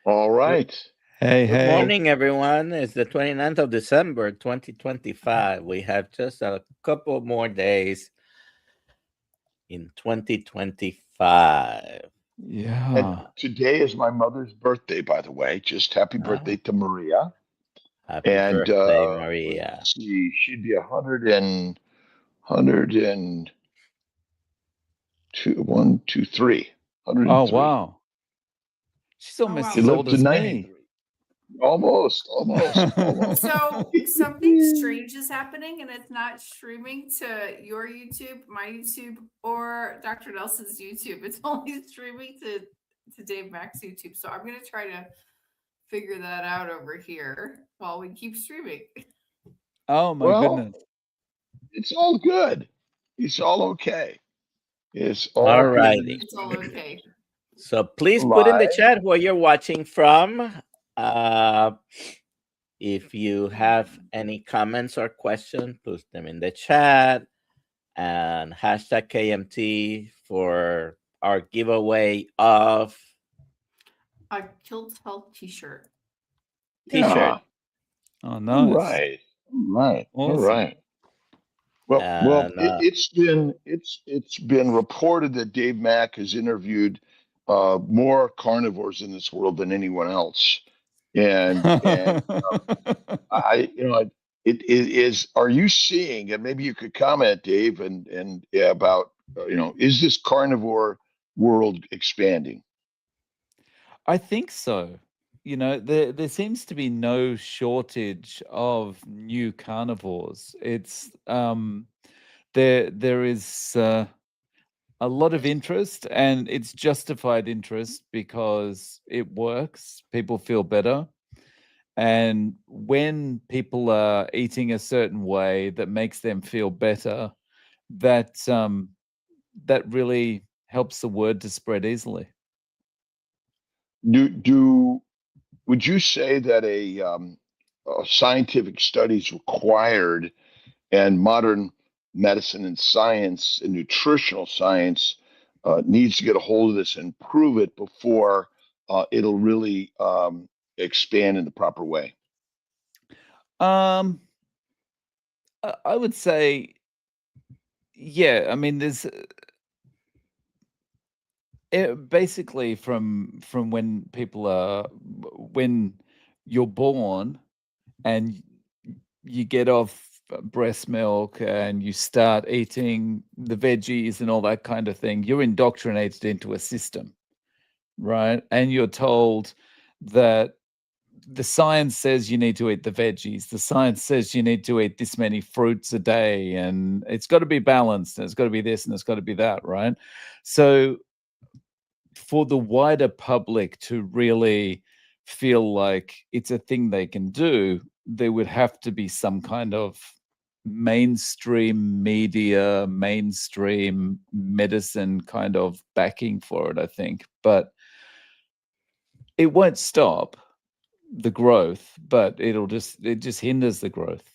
All Good, right. Hey, good hey. morning, everyone. It's the 29th of December, 2025. We have just a couple more days in 2025. And Yeah. today is my mother's birthday, by the way. Just happy Ah, birthday to Maria. happy And birthday, let's Maria. see, she'd be 102, Oh, 103. wow. She's Oh almost wow. She as old lived to as me. 93. Almost. So something strange is happening and it's not streaming to your YouTube, my YouTube, or Dr. Nelson's YouTube. It's only streaming to Dave Mack's YouTube. So I'm gonna try to figure that out over here while we keep streaming. Oh, my Well, goodness. it's all good. It's all okay. It's all All good in righty. this It's all country. okay. So please put in the Live. chat where you're watching from. Uh, if you have any comments or questions, put them in the chat and hashtag KMT for our giveaway of A Kilt Health t-shirt. t-shirt. Yeah. Oh, All nice. right. All right. All Awesome. right. Well, And it's been reported that Dave Mack has interviewed more carnivores in this world than anyone else, and I it is. Are you seeing? And maybe you could comment, Dave, and yeah, about is this carnivore world expanding? I think so. There seems to be no shortage of new carnivores. There is a lot of interest, and it's justified interest because it works. People feel better. And when people are eating a certain way that makes them feel better, that that really helps the word to spread easily. Do would you say that a scientific study is required, and modern medicine and science and nutritional science needs to get a hold of this and prove it before it'll really expand in the proper way? Um, I would say, yeah. I mean, there's basically from when you're born and you get off breast milk and you start eating the veggies and all that kind of thing, you're indoctrinated into a system, right? And you're told that the science says you need to eat the veggies. The science says you need to eat this many fruits a day, and it's got to be balanced, and it's got to be this, and it's got to be that, right? So for the wider public to really feel like it's a thing they can do, there would have to be some kind of mainstream media, mainstream medicine kind of backing for it, I think. But it won't stop the growth, but it just hinders the growth.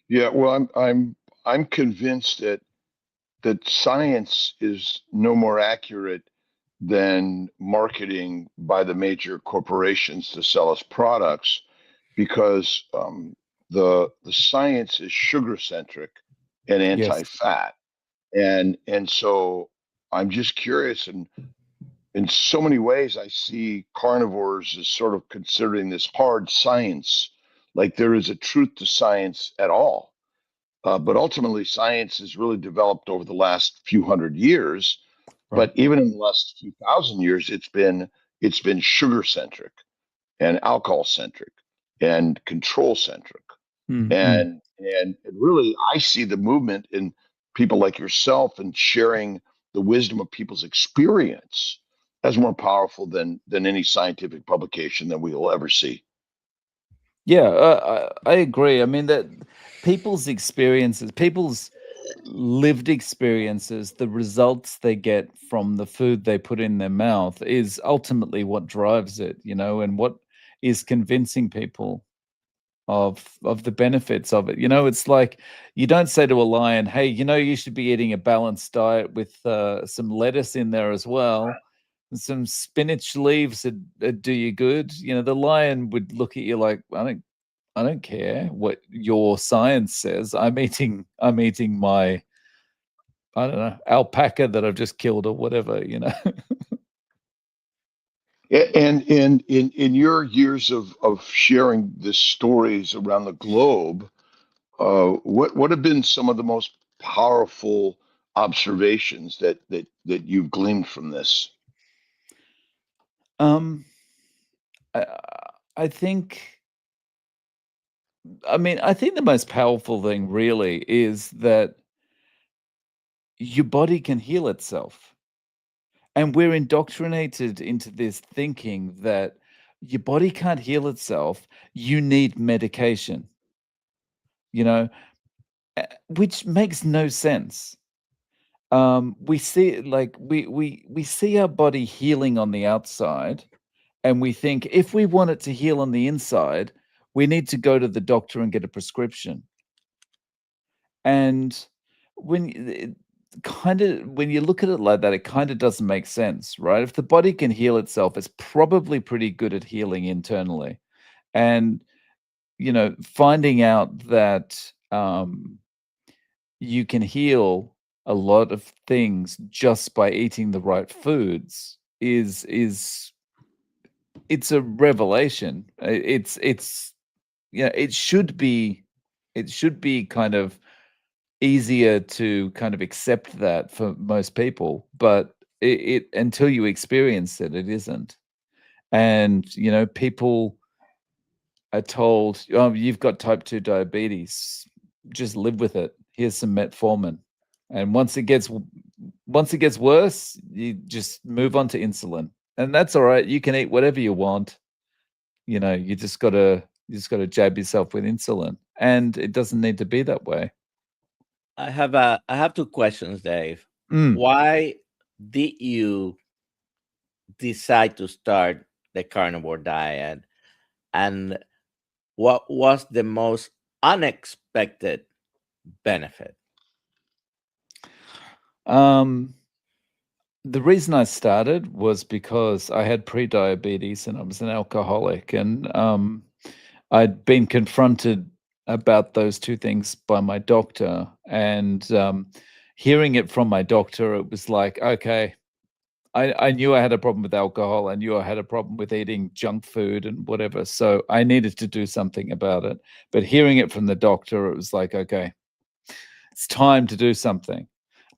Yeah, well, I'm convinced that science is no more accurate than marketing by the major corporations to sell us products, because the science is sugar centric and Yes. anti-fat, and so I'm just curious, and in so many ways I see carnivores as sort of considering this hard science, like there is a truth to science at all. But ultimately, science has really developed over the last few hundred years. Right. But even in the last few thousand years, it's been sugar centric and alcohol centric and control centric. Mm-hmm. And really, I see the movement in people like yourself and sharing the wisdom of people's experience as more powerful than any scientific publication that we will ever see. Yeah, I agree. I mean that people's experiences, people's lived experiences, the results they get from the food they put in their mouth is ultimately what drives it, and what is convincing people of the benefits of it. It's like you don't say to a lion, "Hey, you should be eating a balanced diet with some lettuce in there as well." some spinach leaves would do you good. You know, the lion would look at you like, I don't care what your science says. I'm eating my, I don't know, alpaca that I've just killed or whatever, you know. And in your years of sharing the stories around the globe, what have been some of the most powerful observations that you've gleaned from this? I, I think, I mean, I think the most powerful thing really is that your body can heal itself. And we're indoctrinated into this thinking that your body can't heal itself. You need medication, you know, which makes no sense. We see like we see our body healing on the outside, and we think if we want it to heal on the inside, we need to go to the doctor and get a prescription. And when when you look at it like that, it kind of doesn't make sense, right? If the body can heal itself, it's probably pretty good at healing internally. And you know, finding out that you can heal a lot of things just by eating the right foods is it's a revelation. It's yeah, it should be kind of easier to kind of accept that for most people, but it until you experience it, it isn't. And you know, people are told, "Oh, you've got type 2 diabetes. Just live with it. Here's some metformin." And once it gets worse, you just move on to insulin. And that's all right. You can eat whatever you want. You know, you just gotta jab yourself with insulin. And it doesn't need to be that way. I have two questions, Dave. Mm. Why did you decide to start the carnivore diet, and what was the most unexpected benefit? The reason I started was because I had pre-diabetes and I was an alcoholic, and I'd been confronted about those two things by my doctor, and hearing it from my doctor, it was like, okay, I knew I had a problem with alcohol. I knew I had a problem with eating junk food and whatever. So I needed to do something about it. But hearing it from the doctor, it was like, okay, it's time to do something.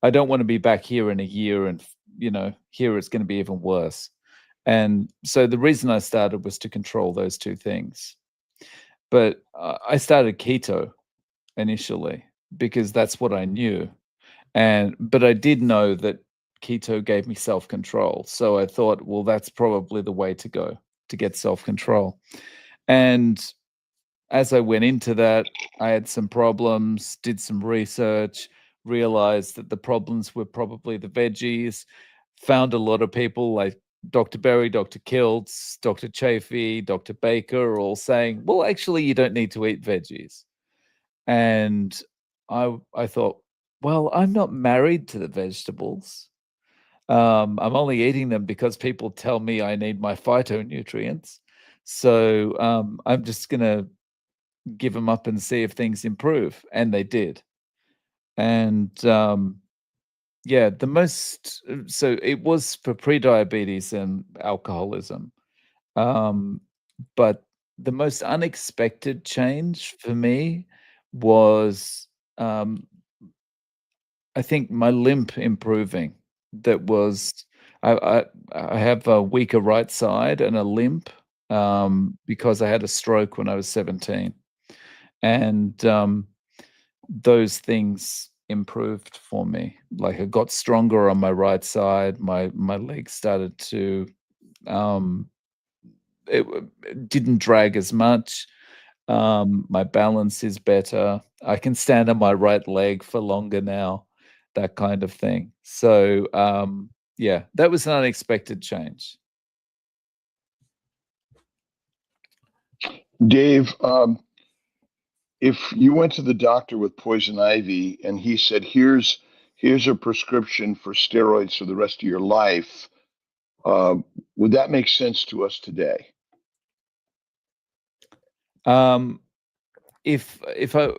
I don't want to be back here in a year and, you know, here it's going to be even worse. And so the reason I started was to control those two things. But I started keto initially because that's what I knew. But I did know that keto gave me self-control. So I thought, well, that's probably the way to go to get self-control. And as I went into that, I had some problems, did some research, realized that the problems were probably the veggies, found a lot of people like Dr. Berry, Dr. Kiltz, Dr. Chafee, Dr. Baker, all saying, well, actually, you don't need to eat veggies. And I thought, well, I'm not married to the vegetables. I'm only eating them because people tell me I need my phytonutrients. So I'm just going to give them up and see if things improve. And they did. And yeah, so it was for pre-diabetes and alcoholism. But the most unexpected change for me was, I think my limp improving. That was I have a weaker right side and a limp, because I had a stroke when I was 17. And, those things improved for me. Like, I got stronger on my right side, my legs started to, um it didn't drag as much. My balance is better. I can stand on my right leg for longer now, that kind of thing. So, yeah, that was an unexpected change. Dave, if you went to the doctor with poison ivy and he said, here's a prescription for steroids for the rest of your life, Would that make sense to us today? If I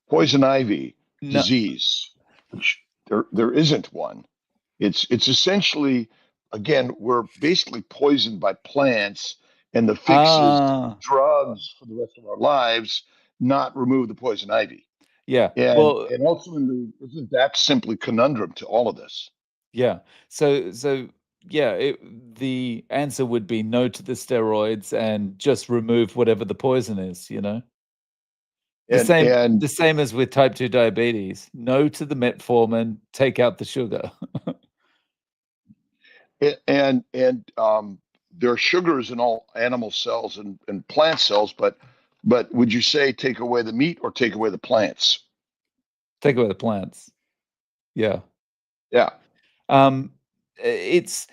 Poison ivy no, disease, which there isn't one. It's essentially, again, we're basically poisoned by plants, and the fix is drugs for the rest of our lives, not remove the poison ivy. yeah. And Well, ultimately, isn't that simply conundrum to all of this? yeah. So yeah, the answer would be no to the steroids and just remove whatever the poison is, you know? And The same as with type 2 diabetes. No to the metformin, take out the sugar. there are sugars in all animal cells and plant cells, but would you say take away the meat or take away the plants? Take away the plants. Yeah. Yeah. It's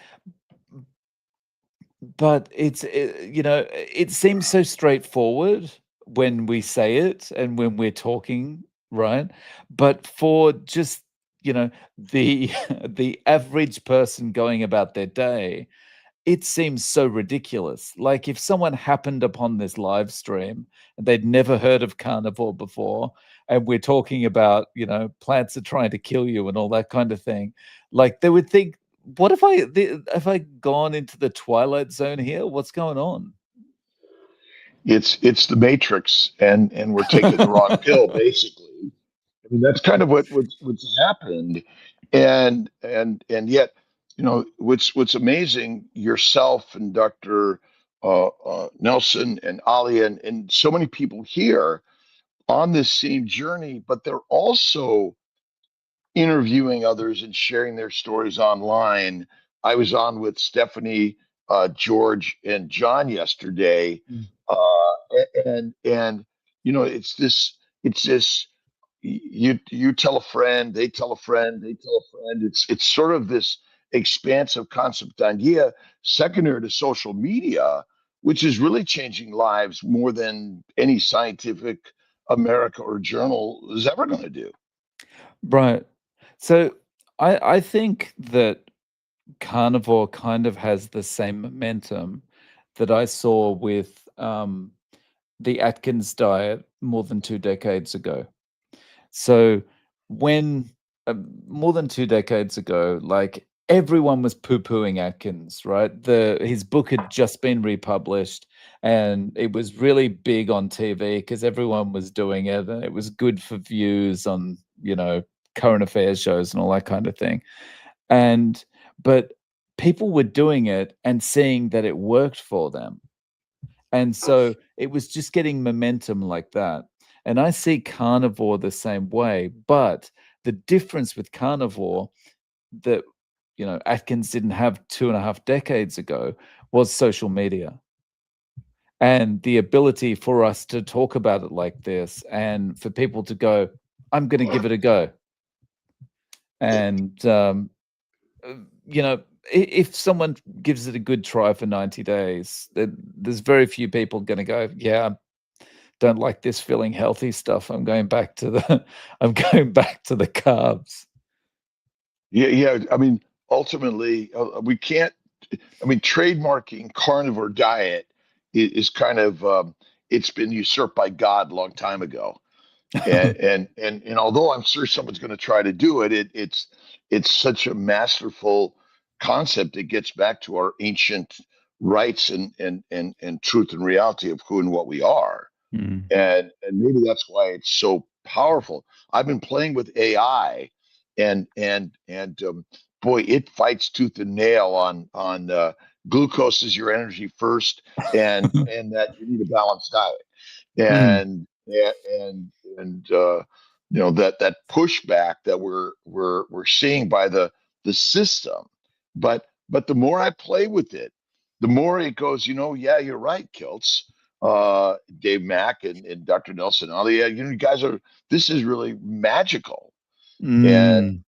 you know, it seems so straightforward when we say it and when we're talking, right? But for just, you know, the the average person going about their day, it seems so ridiculous. Like if someone happened upon this live stream and they'd never heard of carnivore before, and we're talking about, you know, plants are trying to kill you and all that kind of thing, like they would think, what have I gone into the twilight zone here? What's going on? It's the Matrix, and we're taking the wrong pill, basically. I mean, that's kind of what's happened, and yet, you know, what's amazing. Yourself and Dr. Nelson and Ali and so many people here on this same journey, but they're also interviewing others and sharing their stories online. I was on with Stephanie, George, and John yesterday, and you know, it's this. You tell a friend, they tell a friend, they tell a friend. It's sort of this expansive concept idea, secondary to social media, which is really changing lives more than any scientific America or journal is ever going to do. Right. So I think that carnivore kind of has the same momentum that I saw with the Atkins diet more than 2 decades ago. So when more than 2 decades ago, like everyone was poo-pooing Atkins, right? His book had just been republished, and it was really big on TV because everyone was doing it, and it was good for views on, you know, current affairs shows and all that kind of thing. And but people were doing it and seeing that it worked for them. And so it was just getting momentum like that. And I see carnivore the same way. But the difference with carnivore that, you know, Atkins didn't have 2.5 decades ago was social media and the ability for us to talk about it like this and for people to go, I'm going to give it a go. And, you know, if someone gives it a good try for 90 days, there's very few people going to go, yeah, don't like this feeling healthy stuff. I'm going back to the I'm going back to the carbs. Yeah. I mean, ultimately, we can't. I mean, trademarking carnivore diet is kind of it's been usurped by God a long time ago. And although I'm sure someone's going to try to do it, it's such a masterful concept. It gets back to our ancient rights and truth and reality of who and what we are. And maybe that's why it's so powerful. I've been playing with AI, and boy, it fights tooth and nail on glucose is your energy first, and that you need a balanced diet, and you know that pushback that we're seeing by the system, but the more I play with it, the more it goes. You know, yeah, you're right, Kiltz, Dave Mack and Dr. Nelson. Oh, yeah, you know, you guys are. This is really magical, and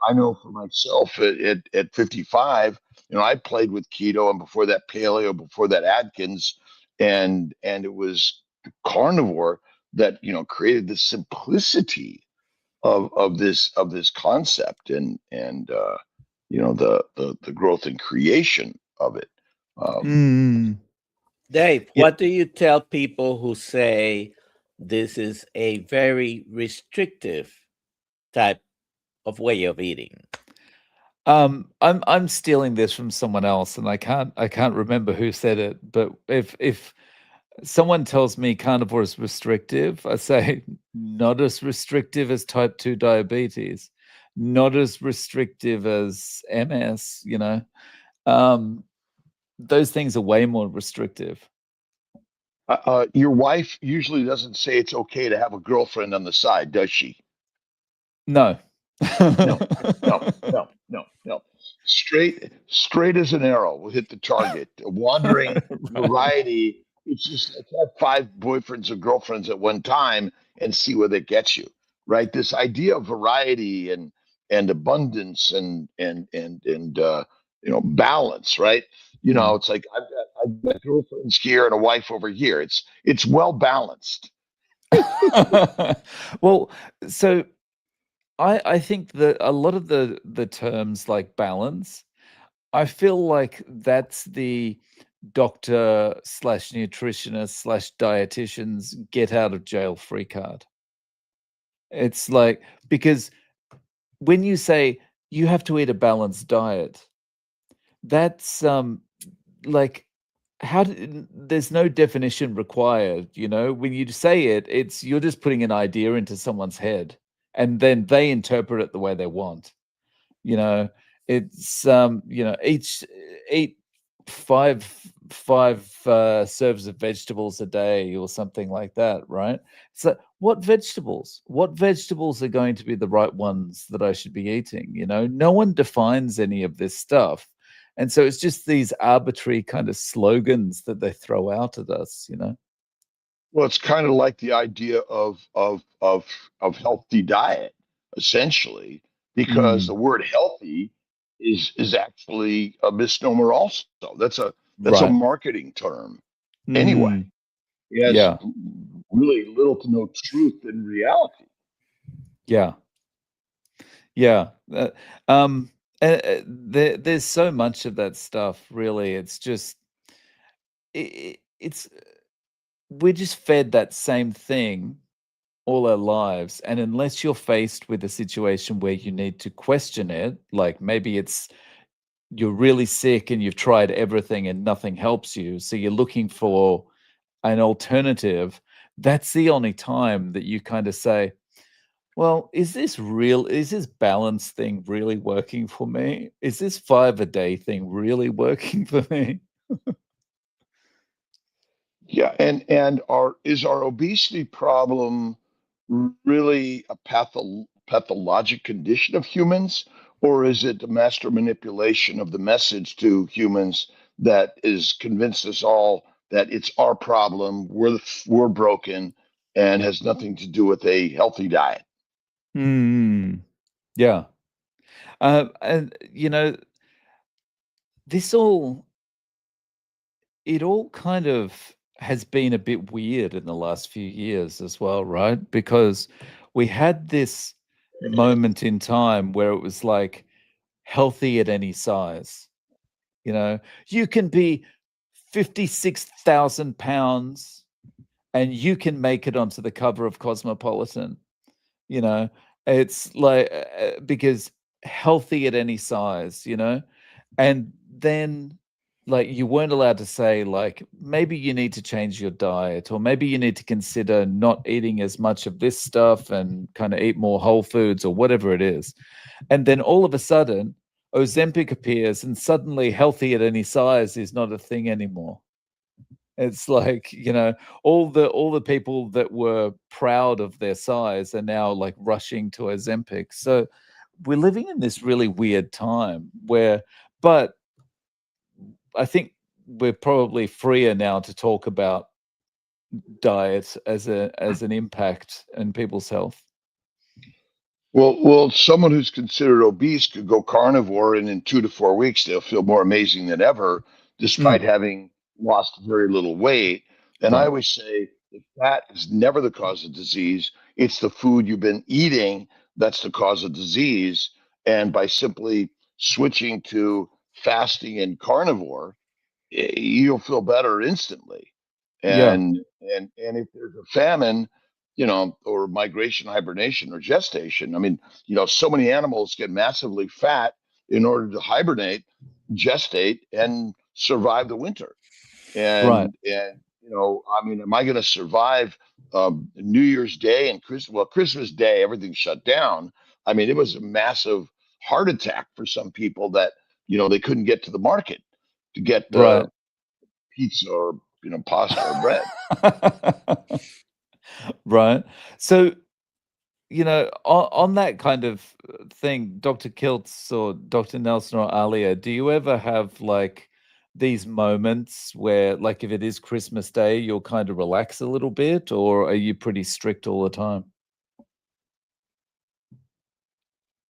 I know for myself at 55, you know, I played with keto and before that paleo, before that Atkins, and it was carnivore that, you know, created the simplicity of this concept, and the growth and creation of it. Dave, Yeah. what do you tell people who say this is a very restrictive type of way of eating? I'm stealing this from someone else, and I can't remember who said it. But if someone tells me carnivore is restrictive, I say not as restrictive as type 2 diabetes, not as restrictive as MS. Those things are way more restrictive. Your wife usually doesn't say it's okay to have a girlfriend on the side, does she? No. No, no. Straight as an arrow will hit the target. A wandering Right. variety. It's just like have 5 boyfriends or girlfriends at one time and see where that gets you. Right? This idea of variety and abundance and balance. Right? It's like I've got girlfriends here and a wife over here. It's well balanced. Well, so I think that a lot of the terms like balance, I feel like that's the doctor slash nutritionist slash dietitian's get out of jail free card. It's like, because when you say you have to eat a balanced diet, that's like, there's no definition required. When you say it's you're just putting an idea into someone's head, and then they interpret it the way they want. you know it's eat five serves of vegetables a day or something like that, right? So what vegetables are going to be the right ones that I should be eating? No one defines any of this stuff, and so it's just these arbitrary kind of slogans that they throw out at us. Well, it's kind of like the idea of healthy diet, essentially, because the word healthy is actually a misnomer. Also, that's a Right. marketing term. Anyway, it has Yeah. really little to no truth in reality. Yeah. Yeah. There's so much of that stuff, really. It's just, it's, we're just fed that same thing all our lives. And unless you're faced with a situation where you need to question it, like maybe you're really sick and you've tried everything and nothing helps you, so you're looking for an alternative, that's the only time that you kind of say, well, is this balance thing really working for me? Is this 5 a day thing really working for me? Yeah, and is our obesity problem really a pathologic condition of humans, or is it a master manipulation of the message to humans that is convinced us all that it's our problem, we're broken, and has nothing to do with a healthy diet? Yeah. And this it all kind of has been a bit weird in the last few years as well, right? Because we had this moment in time where it was like healthy at any size. You can be 56,000 pounds and you can make it onto the cover of Cosmopolitan. You know, it's like, because healthy at any size, and then like you weren't allowed to say like maybe you need to change your diet, or maybe you need to consider not eating as much of this stuff and kind of eat more whole foods or whatever it is. And then all of a sudden Ozempic appears and suddenly healthy at any size is not a thing anymore. It's like, all the people that were proud of their size are now like rushing to Ozempic. So we're living in this really weird time but I think we're probably freer now to talk about diet as an impact in people's health. Well, someone who's considered obese could go carnivore, and in 2 to 4 weeks, they'll feel more amazing than ever, despite having lost very little weight. And I Right. always say that fat is never the cause of disease. It's the food you've been eating that's the cause of disease. And by simply switching to fasting and carnivore, you'll feel better instantly. Yeah. And if there's a famine, or migration, hibernation, or gestation, I mean, so many animals get massively fat in order to hibernate, gestate, and survive the winter. Right. And I mean, am I going to survive New Year's Day and Christmas? Well, Christmas Day, everything shut down. I mean, it was a massive heart attack for some people that they couldn't get to the market to get Right. pizza or pasta or bread. Right. So, on that kind of thing, Dr. Kiltz or Dr. Nelson or Alia, do you ever have like these moments where, like, if it is Christmas Day, you'll kind of relax a little bit, or are you pretty strict all the time?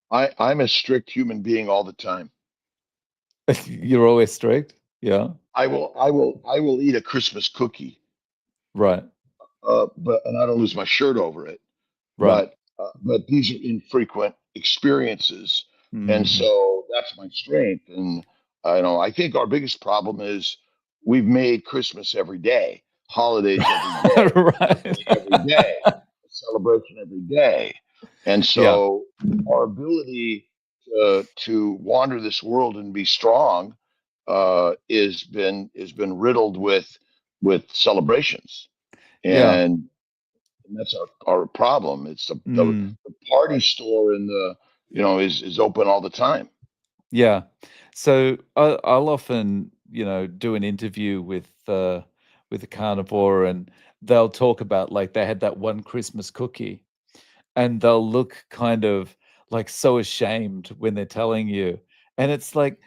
I'm a strict human being all the time. You're always strict? Yeah. I will eat a Christmas cookie, Right. and I don't lose my shirt over it. Right. But these are infrequent experiences, and Mhm. so that's my strength. And I think our biggest problem is we've made Christmas every day, holidays every day, Right. birthday every day, celebration every day, and Yeah. so our ability to wander this world and be strong has been riddled with celebrations, Yeah. and that's our problem. It's Mm. the party store in the is open all the time. Yeah. So I'll often, do an interview with a carnivore, and they'll talk about like they had that one Christmas cookie, and they'll look kind of like so ashamed when they're telling you. And it's like,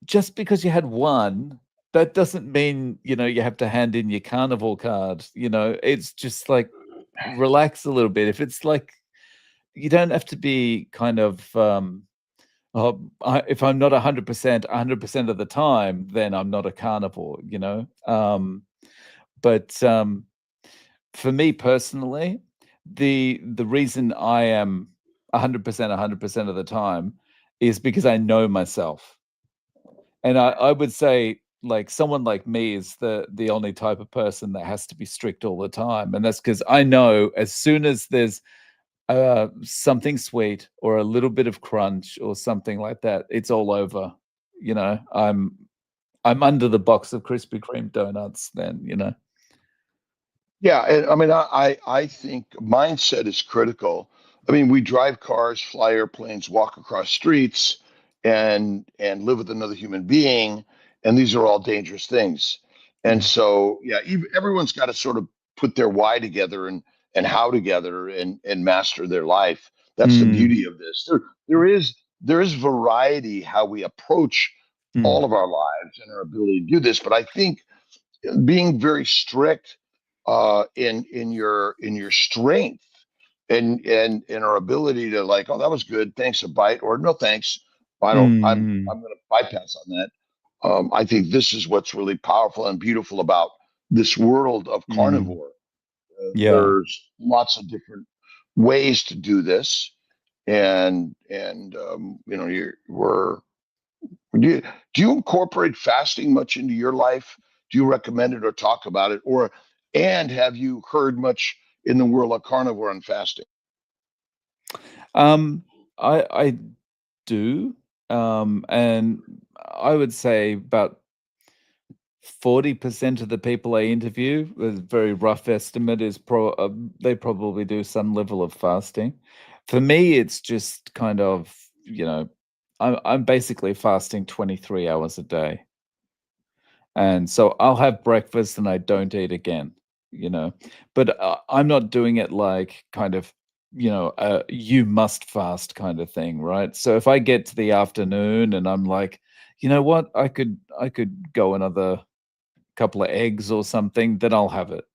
just because you had one, that doesn't mean, you have to hand in your carnivore card. It's just like, relax a little bit. If it's like, you don't have to be kind of if I'm not 100% of the time, then I'm not a carnivore. But for me personally, the reason I am 100% of the time is because I know myself. And I would say, like, someone like me is the only type of person that has to be strict all the time. And that's because I know as soon as there's something sweet or a little bit of crunch or something like that, it's all over. I'm under the box of Krispy Kreme donuts then. Yeah, and I mean, I think mindset is critical. I mean, we drive cars, fly airplanes, walk across streets, and live with another human being, and these are all dangerous things. And Yeah. so, yeah, everyone's got to sort of put their why together and how together and master their life. That's the Mm, beauty of this. There is variety how we approach mm, all of our lives and our ability to do this, but I think being very strict in your strength and our ability to, like, oh, that was good, thanks, a bite, or no thanks, I don't, mm, I'm going to bypass on that. I think this is what's really powerful and beautiful about this world of mm. carnivore. Yeah. There's lots of different ways to do this, and do you incorporate fasting much into your life? Do you recommend it or talk about it? And have you heard much in the world of carnivore and fasting? Um, I do, and I would say about 40% of the people I interview, a very rough estimate, is they probably do some level of fasting. For me, it's just kind of, I'm basically fasting 23 hours a day. And so I'll have breakfast and I don't eat again, you know. But I'm not doing it like kind of, you must fast kind of thing, right? So if I get to the afternoon and I'm like, you know what, I could go another couple of eggs or something, then I'll have it.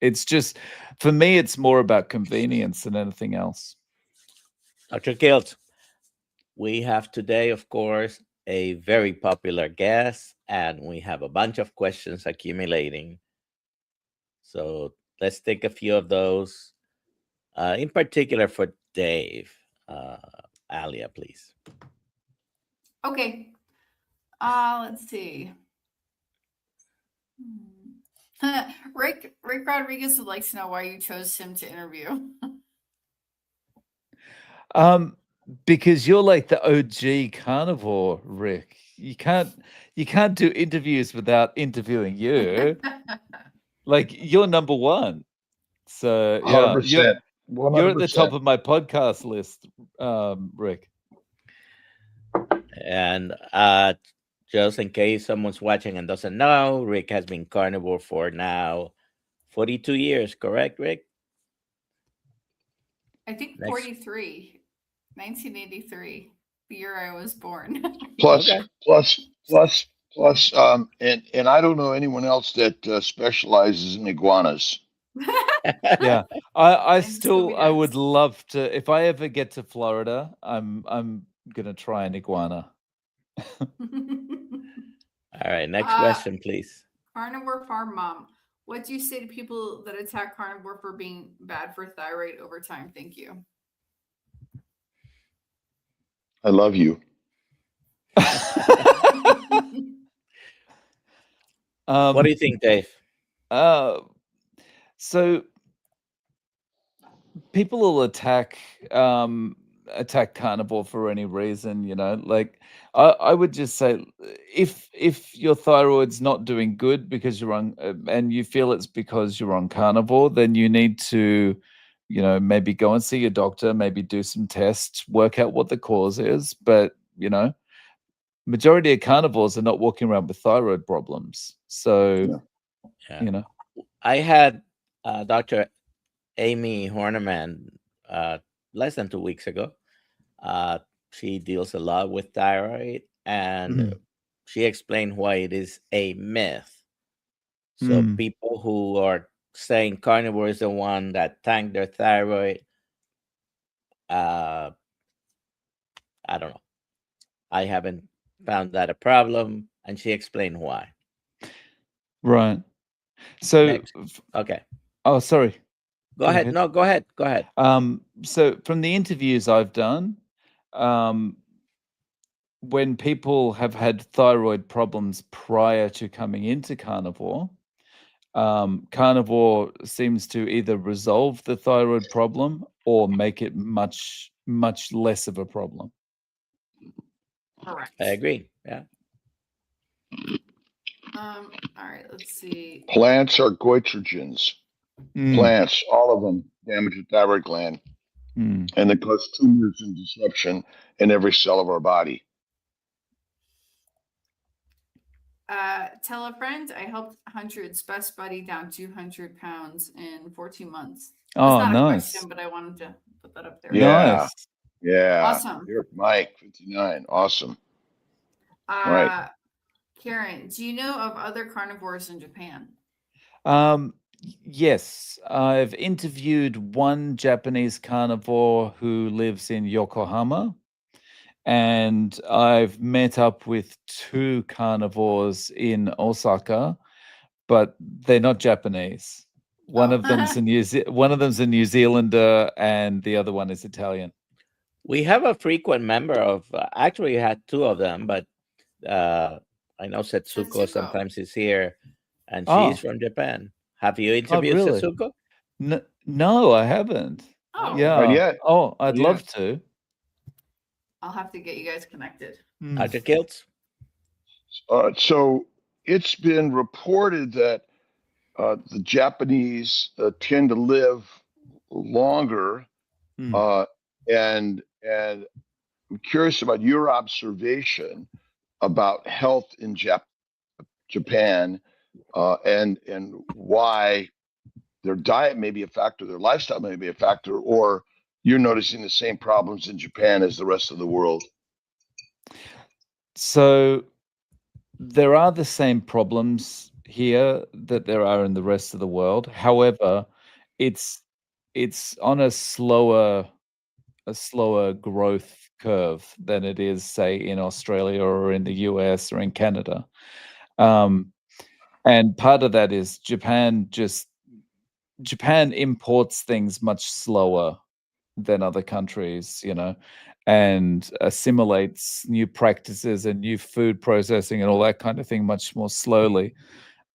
It's just, for me, it's more about convenience than anything else. Dr. Kilt, we have today, of course, a very popular guest, and we have a bunch of questions accumulating. So let's take a few of those, in particular for Dave. Alia, please. Okay. Let's see. Rick Rodriguez would like to know why you chose him to interview. Because you're like the OG carnivore, Rick. You can't do interviews without interviewing you. Like you're number one. So yeah, 100%. you're at the top 100%. of my podcast list, Rick. And just in case someone's watching and doesn't know, Rick has been carnivore for now 42 years, correct, Rick? I think Next. 43, 1983, the year I was born. Plus, Okay. and I don't know anyone else that specializes in iguanas. Yeah, I And still Scooby I would Doo's. love to. If I ever get to Florida, I'm gonna try an iguana. All right, next Uh, question, please. Carnivore Farm Mom. What do you say to people that attack carnivore for being bad for thyroid over time? Thank you. I love you. What do you think, Dave? So people will attack carnivore for any reason, you know. Like I would just say, if your thyroid's not doing good because you're on and you feel it's because you're on carnivore, then you need to, you know, maybe go and see your doctor, maybe do some tests, work out what the cause is. But you know, majority of carnivores are not walking around with thyroid problems. So Yeah. you know, I had Dr. Amy Horneman less than 2 weeks ago. She deals a lot with thyroid, and she explained why it is a myth. So people who are saying carnivore is the one that tanked their thyroid, I don't know. I haven't found that a problem, and she explained why. right. So Next. Okay. oh, sorry. Go ahead. No, go ahead. Go ahead. So from the interviews I've done, when people have had thyroid problems prior to coming into carnivore, carnivore seems to either resolve the thyroid problem or make it much less of a problem. Correct. I agree. Yeah. All right, let's see. Plants are goitrogens. Plants, all of them, damage the thyroid gland, and they cause tumors and disruption in every cell of our body. Tell a friend I helped hundreds best buddy down 200 pounds in 14 months. Oh, That's not nice. a question, but I wanted to put that up there. Yeah. Nice. Yeah. Awesome. Here, Mike, 59. Awesome. Right. Karen, do you know of other carnivores in Japan? Yes, I've interviewed one Japanese carnivore who lives in Yokohama, and I've met up with two carnivores in Osaka, but they're not Japanese. One of them's a New Zealander, and the other one is Italian. We have a frequent member of. Actually, we had two of them, but I know Setsuko sometimes is here, and she's from Japan. Have you interviewed really? Setsuko? No, I haven't. Oh, yeah. Not yet. Oh, I'd love to. I'll have to get you guys connected. Dr. Kiltz? So it's been reported that the Japanese tend to live longer, and I'm curious about your observation about health in Japan, and why their diet may be a factor, their lifestyle may be a factor, or you're noticing the same problems in Japan as the rest of the world. So there are the same problems here that there are in the rest of the world. However, it's on a slower growth curve than it is, say, in Australia or in the US or in Canada. And part of that is Japan imports things much slower than other countries, you know. and assimilates new practices and new food processing and all that kind of thing much more slowly.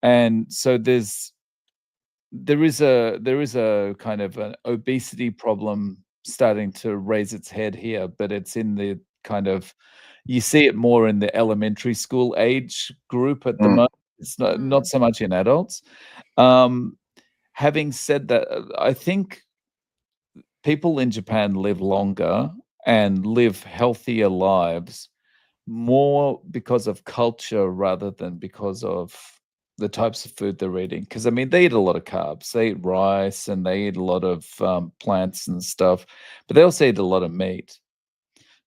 And so there is a kind of an obesity problem starting to raise its head here, but it's in the kind of, you see it more in the elementary school age group at the moment. It's not so much in adults. Having said that, I think people in Japan live longer and live healthier lives more because of culture rather than because of the types of food they're eating. Because I mean, they eat a lot of carbs. They eat rice and they eat a lot of plants and stuff, but they also eat a lot of meat.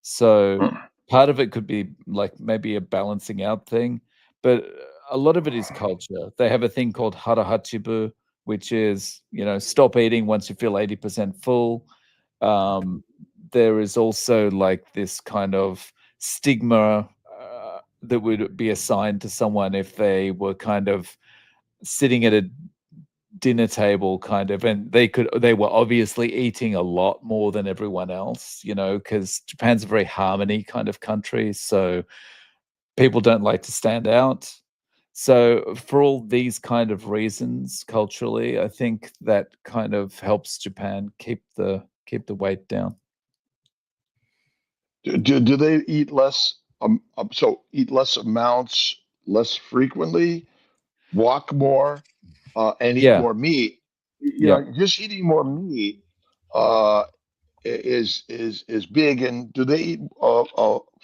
So part of it could be like maybe a balancing out thing, but a lot of it is culture. They have a thing called harahachibu, which is, stop eating once you feel 80% full. There is also like this kind of stigma that would be assigned to someone if they were kind of sitting at a dinner table kind of, and they were obviously eating a lot more than everyone else, because Japan's a very harmony kind of country, so people don't like to stand out. So for all these kind of reasons culturally, I think that kind of helps Japan keep the weight down. Do they eat less? So eat less amounts, less frequently, walk more, and eat Yeah. more meat. Just eating more meat is big. And do they eat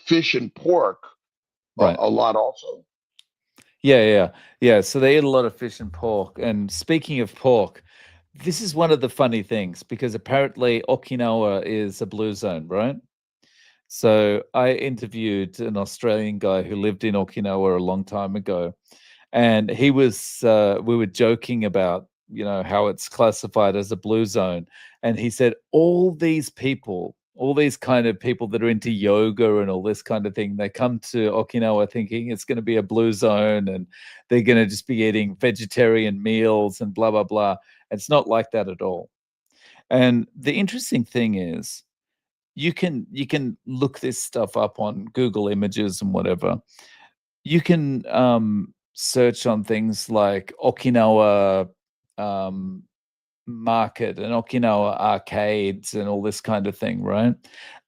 fish and pork Right. a lot also? Yeah. So they eat a lot of fish and pork. And speaking of pork, this is one of the funny things because apparently Okinawa is a blue zone, right? So I interviewed an Australian guy who lived in Okinawa a long time ago, and he was we were joking about how it's classified as a blue zone, and he said all these kind of people that are into yoga and all this kind of thing, they come to Okinawa thinking it's going to be a blue zone and they're going to just be eating vegetarian meals and blah blah blah. It's not like that at all. And the interesting thing is you can look this stuff up on Google Images and whatever. You can search on things like Okinawa market and Okinawa arcades and all this kind of thing, right?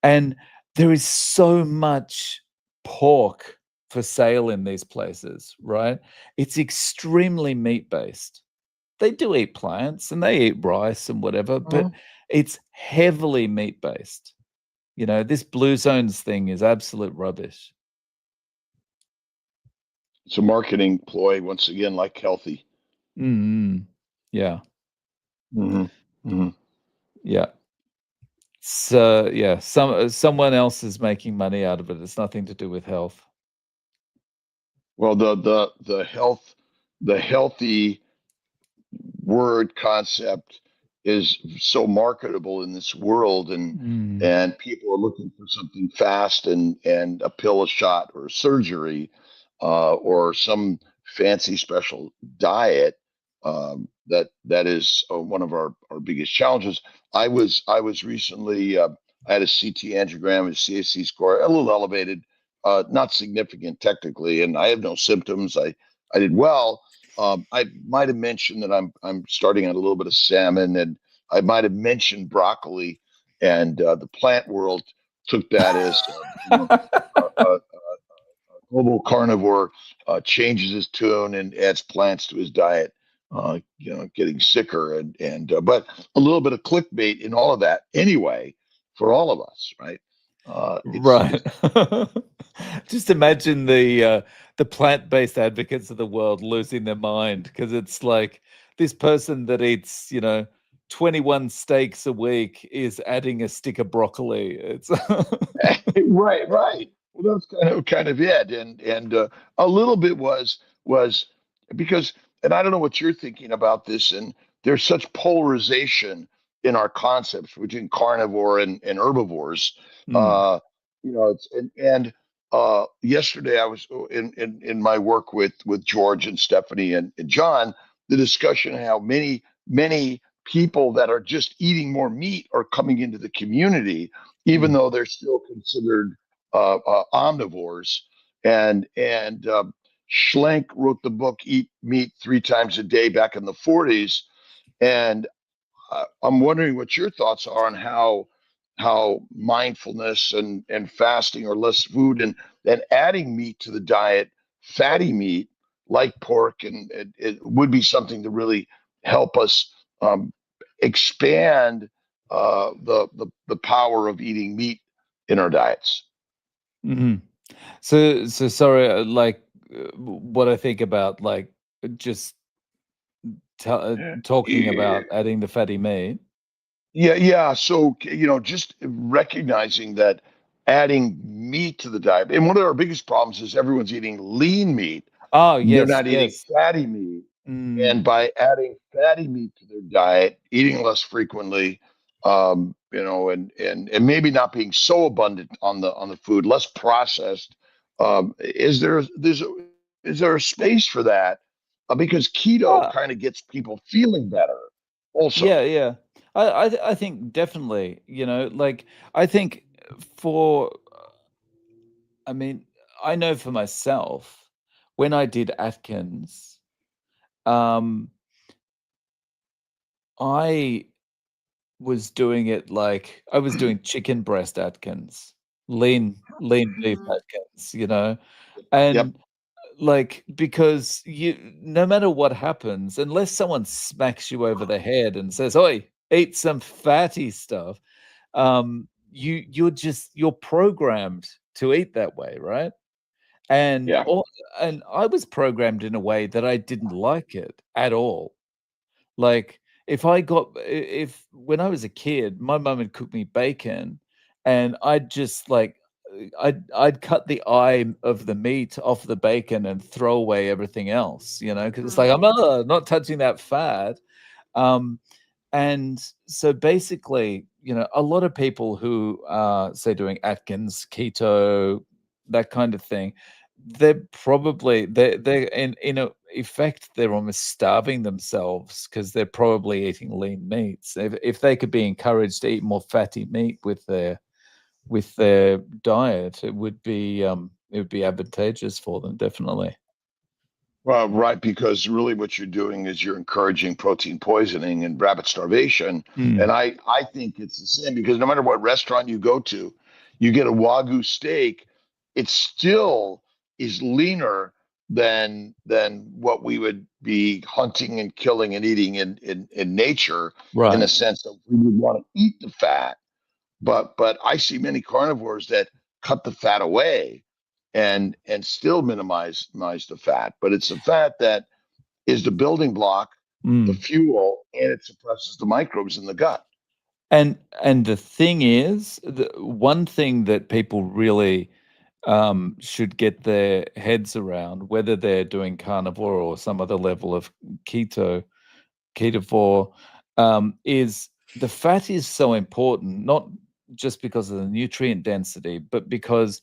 And there is so much pork for sale in these places, right? It's extremely meat based. They do eat plants and they eat rice and whatever, but it's heavily meat based. This blue zones thing is absolute rubbish. It's a marketing ploy once again, like healthy. Yeah. Mm-hmm. Yeah. So yeah, someone else is making money out of it. It's nothing to do with health. Well, the healthy word concept is so marketable in this world, and people are looking for something fast and a pill, a shot, or surgery, or some fancy special diet. That is one of our biggest challenges. I was recently I had a CT angiogram, a CAC score a little elevated, not significant technically, and I have no symptoms. I did well. I might have mentioned that I'm starting on a little bit of salmon, and I might have mentioned broccoli, and the plant world took that as a global carnivore changes his tune and adds plants to his diet. Getting sicker but a little bit of clickbait in all of that anyway for all of us, right? Right. Just imagine the plant-based advocates of the world losing their mind because it's like this person that eats, 21 steaks a week is adding a stick of broccoli. It's right. Well, that's kind of it, and a little bit was because, and I don't know what you're thinking about this, and there's such polarization in our concepts between carnivore and herbivores. It's yesterday I was in my work with George and Stephanie and John, the discussion of how many people that are just eating more meat are coming into the community, even though they're still considered omnivores. And Schlenk wrote the book "Eat Meat 3 Times a Day" back in the 40s, and I'm wondering what your thoughts are on how mindfulness and fasting or less food and adding meat to the diet, fatty meat like pork, and it would be something to really help us expand the power of eating meat in our diets. Mm-hmm. So sorry, what I think about like just talking about adding the fatty meat. Yeah. So, just recognizing that adding meat to the diet, and one of our biggest problems is everyone's eating lean meat. Oh, They're yes, not eating yes. fatty meat. Mm, And by adding fatty meat to their diet, eating less frequently, and maybe not being so abundant on the food, less processed, is there a space for that? Because keto ah, kind of gets people feeling better, also. yeah. I think definitely, like I think for, I mean, I know for myself, when I did Atkins, um, I was doing it like I was doing chicken breast Atkins, lean beef Mhm. Atkins, Yep. and like because no matter what happens, unless someone smacks you over the head and says, "Oi, eat some fatty stuff," you're programmed to eat that way, right? And Yeah. all, and I was programmed in a way that I didn't like it at all. Like, if when I was a kid, my mum would cook me bacon, and I'd just like, I'd cut the eye of the meat off the bacon and throw away everything else, because it's like, I'm not touching that fat. Um, and so basically, a lot of people who are, say, doing Atkins, keto, that kind of thing, they're in a effect, they're almost starving themselves because they're probably eating lean meats. If they could be encouraged to eat more fatty meat with their diet, it would be advantageous for them, definitely. Well, right, because really what you're doing is you're encouraging protein poisoning and rabbit starvation. And Mm, I think it's the same because no matter what restaurant you go to, you get a Wagyu steak, it still is leaner than what we would be hunting and killing and eating in nature, in the right. sense of we would want to eat the fat. But I see many carnivores that cut the fat away and still minimize the fat. But it's the fat that is the building block, the Mm. fuel, and it suppresses the microbes in the gut. And the thing is, the one thing that people really should get their heads around, whether they're doing carnivore or some other level of ketovore, is the fat is so important, not just because of the nutrient density, but because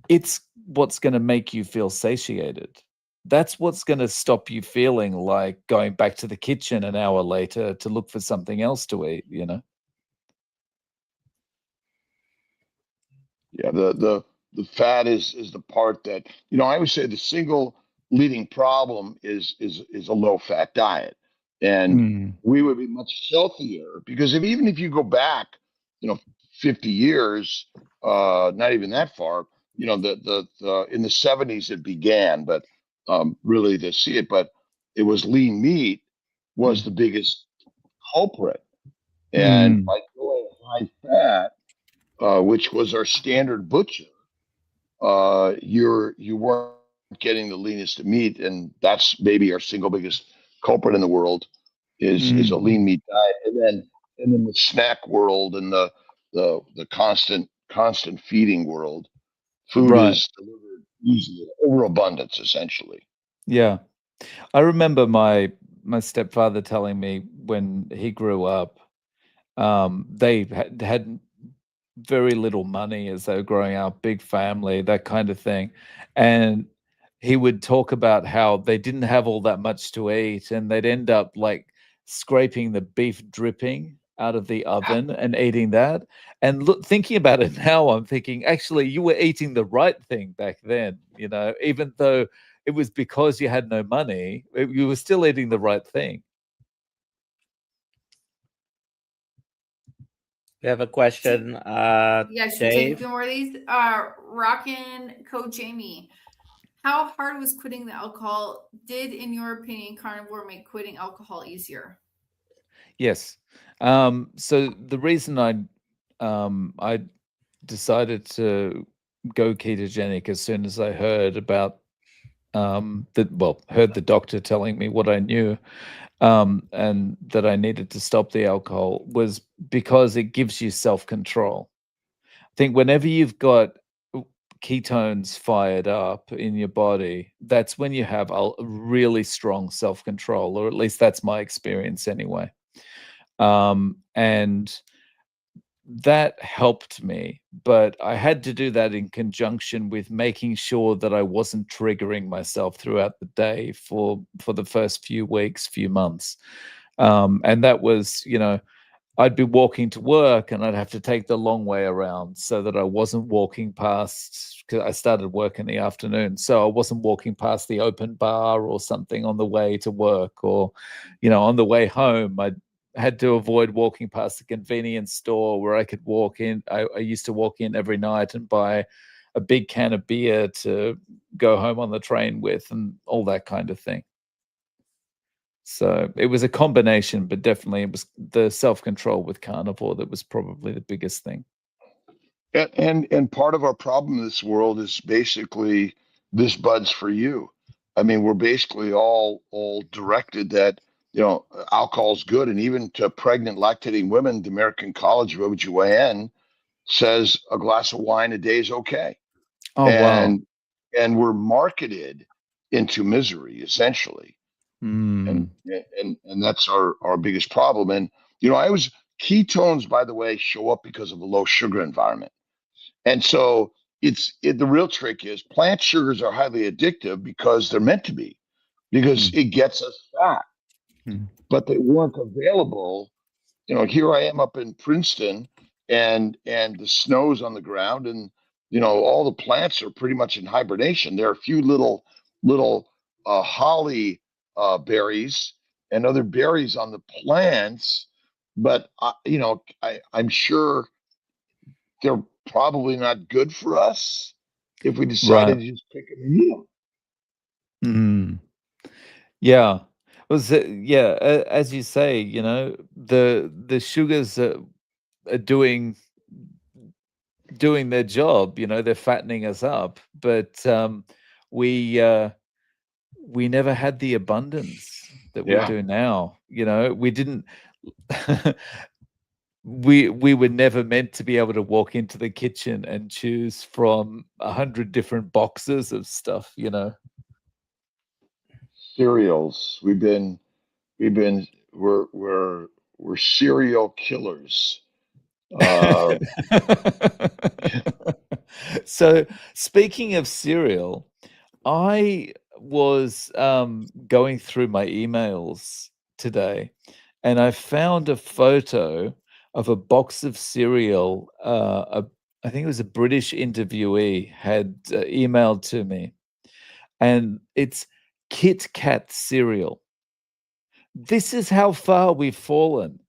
it's what's going to make you feel satiated. That's what's going to stop you feeling like going back to the kitchen an hour later to look for something else to eat. Yeah, the fat is the part that I always say the single leading problem is a low fat diet, and Mm, we would be much healthier because even if you go back, 50 years, not even that far, the in the 70s it began, but really to see it, but it was lean meat was mm, the biggest culprit, and mm. by going high fat, which was our standard butcher, you weren't getting the leanest of meat, and that's maybe our single biggest culprit in the world is a Mm, lean meat diet, and then the snack world and the constant feeding world, food right. is delivered easily, overabundance essentially. Yeah. I remember my stepfather telling me when he grew up, they had very little money as they were growing up, big family, that kind of thing. And he would talk about how they didn't have all that much to eat and they'd end up like scraping the beef dripping out of the oven and eating that. And look, thinking about it now, I'm thinking, actually, you were eating the right thing back then, you know, even though it was because you had no money, you were still eating the right thing. We have a question, Yeah, should we take a Dave. few more of these? Rockin' Coach Jamie. How hard was quitting the alcohol? Did, in your opinion, carnivore make quitting alcohol easier? Yes. So the reason I decided to go ketogenic as soon as I heard about heard the doctor telling me what I knew, and that I needed to stop the alcohol, was because it gives you self-control. I think whenever you've got ketones fired up in your body, that's when you have a really strong self-control, or at least that's my experience anyway. And that helped me, but I had to do that in conjunction with making sure that I wasn't triggering myself throughout the day for the first few weeks, few months. And that was, you know, I'd be walking to work and I'd have to take the long way around so that I wasn't walking past, because I started work in the afternoon. So I wasn't walking past the open bar or something on the way to work, or, you know, on the way home. I had to avoid walking past the convenience store where I could walk in. I used to walk in every night and buy a big can of beer to go home on the train with, and all that kind of thing. So it was a combination, but definitely it was the self-control with carnivore that was probably the biggest thing. And part of our problem in this world is basically this bud's for you. I mean, we're basically all directed that, you know, alcohol's good, and even to pregnant lactating women, the American College of OBGYN says a glass of wine a day is okay. Oh, wow. And we're marketed into misery essentially. Mm. And that's our biggest problem. And you know, ketones, by the way, show up because of a low sugar environment. And so the real trick is plant sugars are highly addictive because they're meant to be, because it gets us fat. But they weren't available. You know, here I am up in Princeton, and the snow's on the ground, and you know, all the plants are pretty much in hibernation. There are a few little holly berries and other berries on the plants, but you know, I'm sure they're probably not good for us if we decided Right. to just pick them and eat them. Mm. Yeah. Was yeah, as you say, you know, the sugars are doing their job, you know, they're fattening us up, but we never had the abundance that we Yeah. do now. You know, we didn't we were never meant to be able to walk into the kitchen and choose from 100 different boxes of stuff, you know. Cereals. We're serial killers. So speaking of cereal, I was going through my emails today, and I found a photo of a box of cereal. I think it was a British interviewee had emailed to me, and it's Kit Kat cereal. This is how far we've fallen.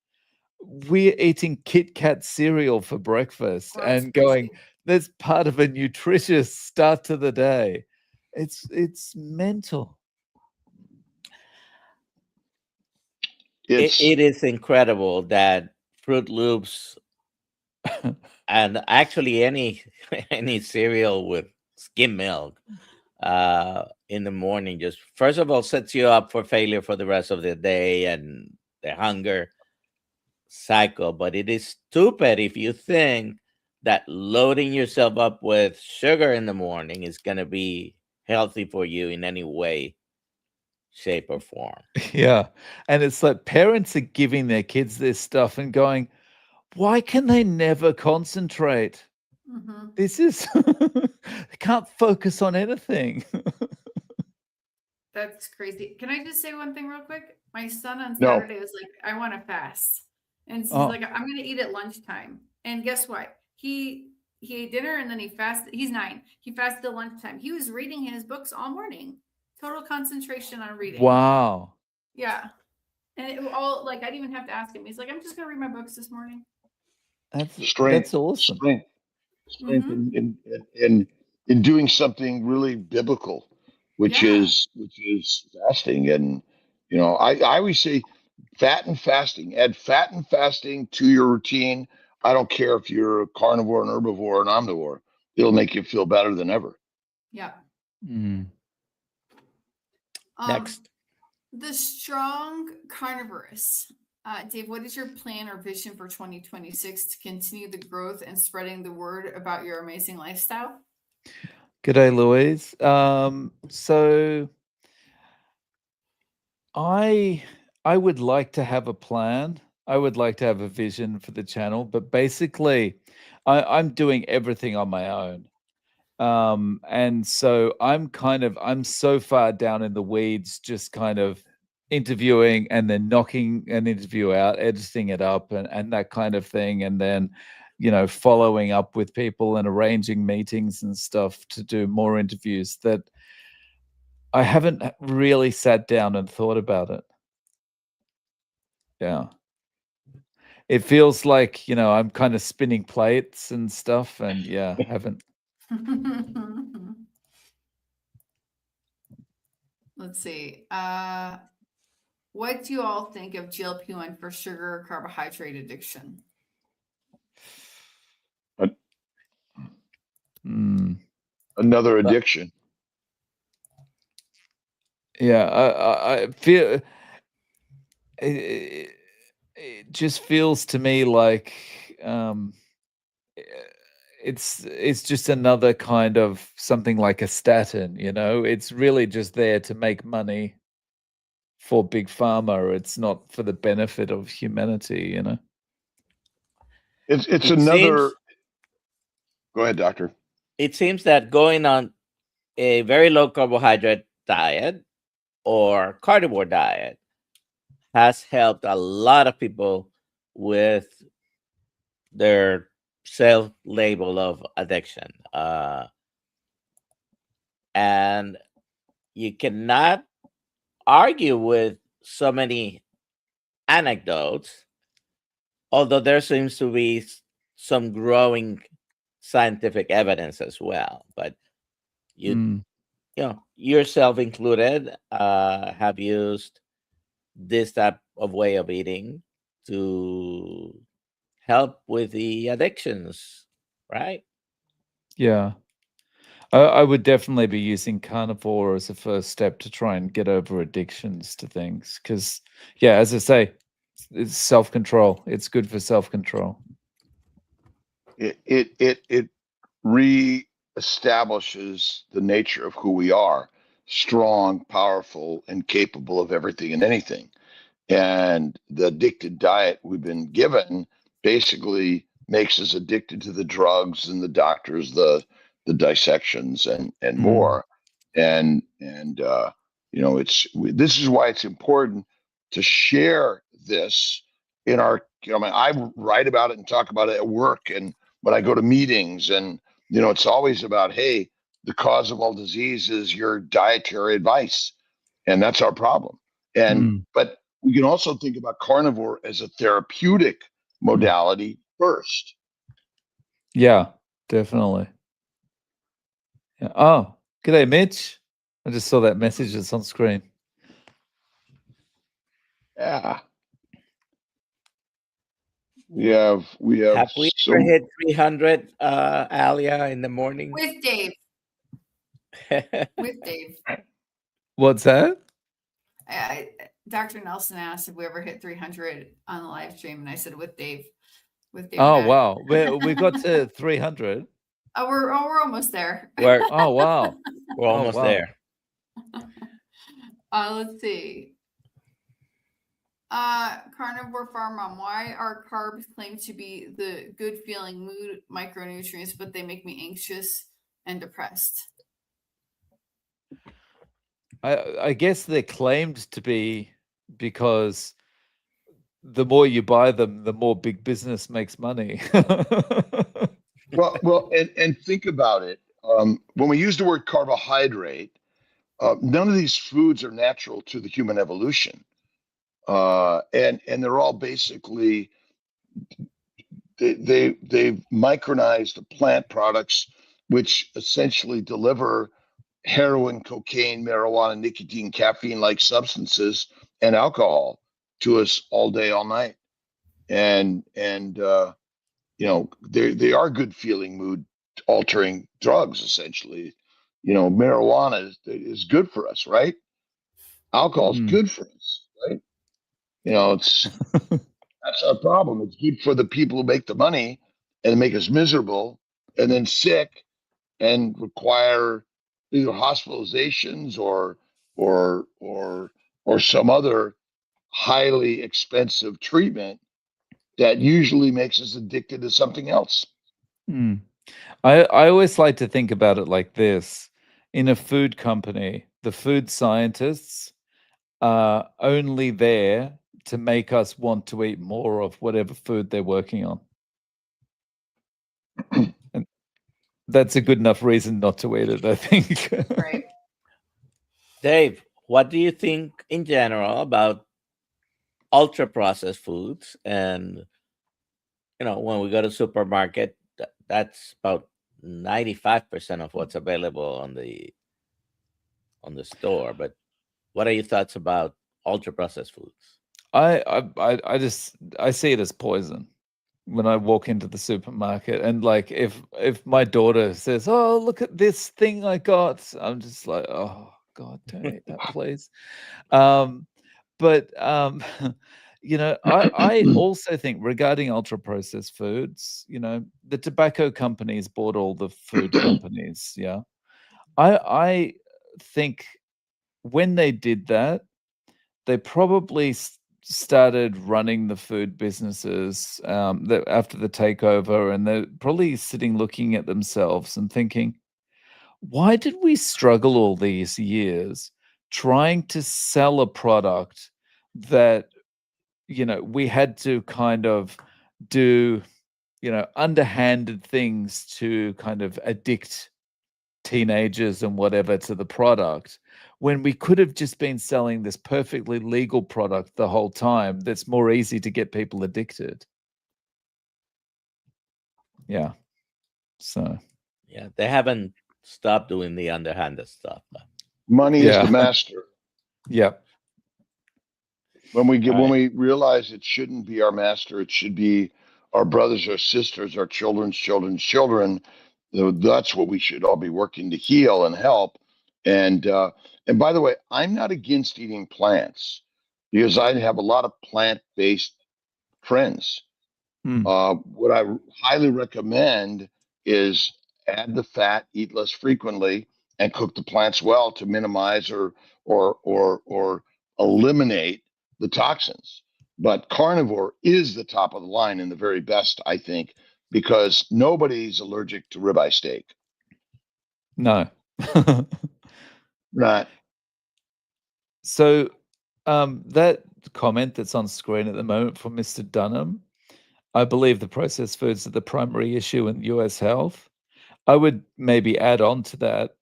We're eating Kit Kat cereal for breakfast Oh, that's and going, crazy. that's part of a nutritious start to the day. It's mental. It's It is incredible that Fruit Loops and actually any any cereal with skim milk in the morning just first of all sets you up for failure for the rest of the day and the hunger cycle. But it is stupid if you think that loading yourself up with sugar in the morning is going to be healthy for you in any way, shape, or form. Yeah. And it's like parents are giving their kids this stuff and going, why can they never concentrate? Mhm. This is, they can't focus on anything. That's crazy. Can I just say one thing real quick? My son on No. Saturday was like, I want to fast. And he's Oh. like, I'm going to eat at lunchtime. And guess what? He ate dinner and then he fasted. He's 9. He fasted at lunchtime. He was reading his books all morning. Total concentration on reading. Wow. Yeah. And it all like, I didn't even have to ask him. He's like, I'm just going to read my books this morning. That's awesome. Strength Mhm. in doing something really biblical, which Yeah. is fasting. And I always say fat and fasting. Add fat and fasting to your routine. I don't care if you're a carnivore, an herbivore, an omnivore. It'll make you feel better than ever. Yeah. Mm. Next. The strong carnivorous. Dave, what is your plan or vision for 2026 to continue the growth and spreading the word about your amazing lifestyle? G'day, Louise. So I would like to have a plan. I would like to have a vision for the channel, but basically, I'm doing everything on my own. And so I'm so far down in the weeds, just kind of interviewing and then knocking an interview out, editing it up and that kind of thing. And then, following up with people and arranging meetings and stuff to do more interviews that I haven't really sat down and thought about it. Yeah. It feels like, I'm kind of spinning plates and stuff and haven't. Let's see. What do you all think of GLP-1 for sugar carbohydrate addiction? Another addiction. Yeah, I feel it just feels to me like it's just another kind of something like a statin, it's really just there to make money for big pharma. It's not for the benefit of humanity, It's It another. seems- Go ahead, doctor. It seems that going on a very low carbohydrate diet or carnivore diet has helped a lot of people with their self label of addiction. And you cannot argue with so many anecdotes, although there seems to be some growing scientific evidence as well. But you yourself included, have used this type of way of eating to help with the addictions, right? Yeah. I would definitely be using carnivore as a first step to try and get over addictions to things. Because, as I say, it's self-control. It's good for self-control. It re-establishes the nature of who we are: strong, powerful, and capable of everything and anything. And the addicted diet we've been given basically makes us addicted to the drugs and the doctors, the dissections and more. And this is why it's important to share this in our. I write about it and talk about it at work and when I go to meetings, and it's always about, hey, the cause of all disease is your dietary advice, and that's our problem. But we can also think about carnivore as a therapeutic modality first. Yeah, definitely. Yeah. Oh, g'day, Mitch. I just saw that message that's on screen. Yeah. We have Have we ever hit 300, Alia, in the morning? With Dave. With Dave. What's that? Dr. Nelson asked if we ever hit 300 on the live stream, and I said with Dave. With Dave. Oh, wow. We got to 300. We're almost there. Oh, wow. We're almost there. Let's see. Carnivore Farm Mom, why are carbs claimed to be the good feeling mood micronutrients, but they make me anxious and depressed? I guess they're claimed to be because the more you buy them, the more big business makes money. Well, and think about it. When we use the word carbohydrate, none of these foods are natural to the human evolution, and they're all basically they've micronized the plant products, which essentially deliver heroin, cocaine, marijuana, nicotine, caffeine-like substances, and alcohol to us all day, all night. And they are good feeling, mood altering drugs. Essentially, marijuana is good for us, right? Alcohol is good for us, right? It's that's our problem. It's good for the people who make the money and make us miserable and then sick and require either hospitalizations or some other highly expensive treatment that usually makes us addicted to something else. I always like to think about it like this. In a food company, the food scientists are only there to make us want to eat more of whatever food they're working on. And that's a good enough reason not to eat it, I think. Right. Dave, what do you think in general about ultra processed foods? And when we go to supermarket, that's about 95% of what's available on the store. But what are your thoughts about ultra processed foods? I see it as poison when I walk into the supermarket, and like if my daughter says, "Oh, look at this thing I got," I'm just like, "Oh God, don't eat that, please." But I also think regarding ultra processed foods, the tobacco companies bought all the food companies. Yeah, I think when they did that, they probably started running the food businesses after the takeover, and they're probably sitting looking at themselves and thinking, why did we struggle all these years trying to sell a product that we had to kind of do underhanded things to kind of addict teenagers and whatever to the product, when we could have just been selling this perfectly legal product the whole time that's more easy to get people addicted. Yeah. So Yeah, they haven't stopped doing the underhanded stuff. Money is the master. Yeah. When we realize it shouldn't be our master, it should be our brothers or sisters, our children's children's children. That's what we should all be working to heal and help. And by the way, I'm not against eating plants because I have a lot of plant-based friends. What I highly recommend is add the fat, eat less frequently, and cook the plants well to minimize or eliminate the toxins. But carnivore is the top of the line and the very best, I think, because nobody's allergic to ribeye steak. No. Right. So that comment that's on screen at the moment from Mr. Dunham, I believe the processed foods are the primary issue in US health. I would maybe add on to that